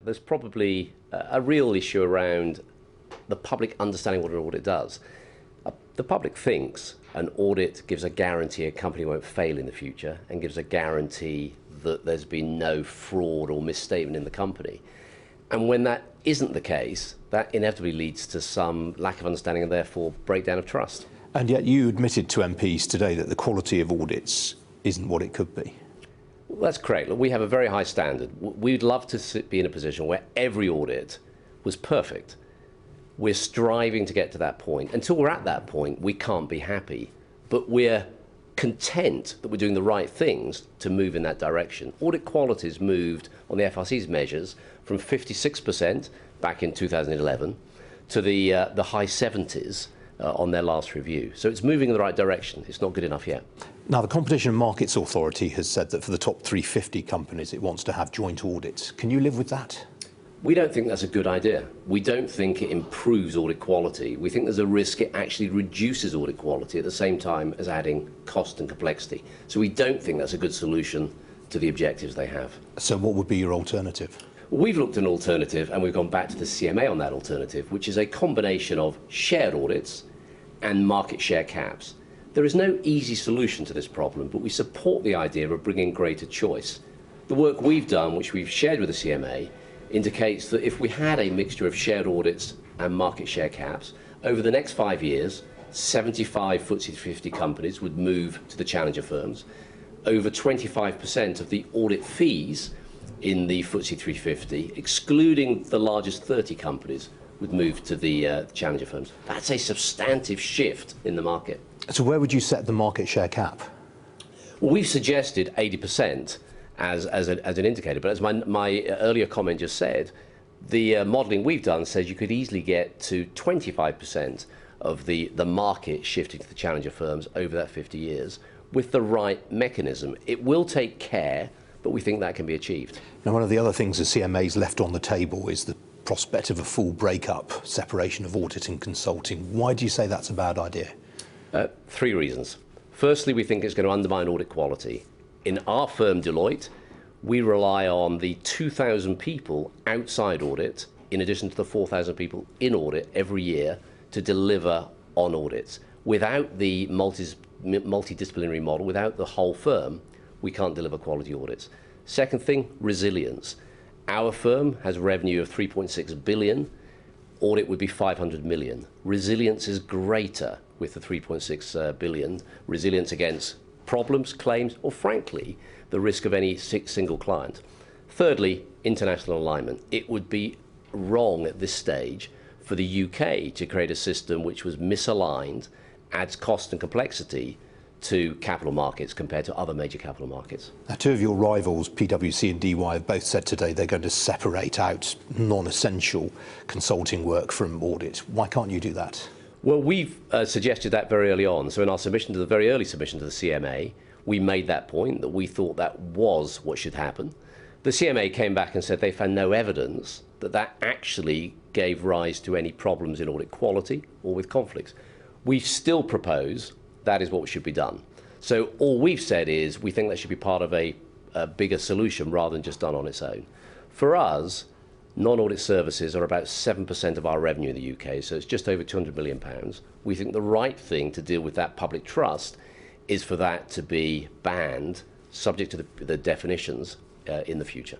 There's probably a real issue around the public understanding what an audit does. The public thinks an audit gives a guarantee a company won't fail in the future and gives a guarantee that there's been no fraud or misstatement in the company. And when that isn't the case, that inevitably leads to some lack of understanding and therefore breakdown of trust. And yet you admitted to MPs today that the quality of audits isn't what it could be. Well, that's correct. Look, we have a very high standard. We'd love to be in a position where every audit was perfect. We're striving to get to that point. Until we're at that point, we can't be happy. But we're content that we're doing the right things to move in that direction. Audit quality has moved on the FRC's measures from 56% back in 2011 to the high 70s on their last review. So it's moving in the right direction. It's not good enough yet. Now, the Competition and Markets Authority has said that for the top 350 companies, it wants to have joint audits. Can you live with that? We don't think that's a good idea. We don't think it improves audit quality. We think there's a risk it actually reduces audit quality at the same time as adding cost and complexity. So we don't think that's a good solution to the objectives they have. So what would be your alternative? We've looked at an alternative and we've gone back to the CMA on that alternative, which is a combination of shared audits and market share caps. There is no easy solution to this problem, but we support the idea of bringing greater choice. The work we've done, which we've shared with the CMA, indicates that if we had a mixture of shared audits and market share caps, over the next 5 years, 75 FTSE 350 companies would move to the challenger firms. Over 25% of the audit fees in the FTSE 350, excluding the largest 30 companies, would move to the challenger firms. That's a substantive shift in the market. So where would you set the market share cap? Well, we've suggested 80%. As an indicator, but as my earlier comment just said, the modelling we've done says you could easily get to 25% of the market shifting to the challenger firms over that 50 years with the right mechanism. It will take care, but we think that can be achieved. Now, one of the other things the CMA's left on the table is the prospect of a full breakup, separation of audit and consulting. Why do you say that's a bad idea? 3 reasons. Firstly, we think it's going to undermine audit quality. In our firm, Deloitte, we rely on the 2,000 people outside audit, in addition to the 4,000 people in audit every year, to deliver on audits. Without the multidisciplinary model, without the whole firm, we can't deliver quality audits. Second thing, resilience. Our firm has revenue of 3.6 billion. Audit would be 500 million. Resilience is greater with the 3.6 billion. Resilience against problems, claims, or frankly, the risk of any single client. Thirdly, international alignment. It would be wrong at this stage for the UK to create a system which was misaligned, adds cost and complexity to capital markets compared to other major capital markets. Now, 2 of your rivals, PwC and DY, have both said today they're going to separate out non-essential consulting work from audit. Why can't you do that? Well, we've suggested that very early on. So in our submission to the very early submission to the CMA, we made that point that we thought that was what should happen. The CMA came back and said they found no evidence that that actually gave rise to any problems in audit quality or with conflicts. We still propose that is what should be done. So all we've said is we think that should be part of a bigger solution rather than just done on its own. For us, non-audit services are about 7% of our revenue in the UK, so it's just over £200 million. We think the right thing to deal with that public trust is for that to be banned, subject to the definitions in the future.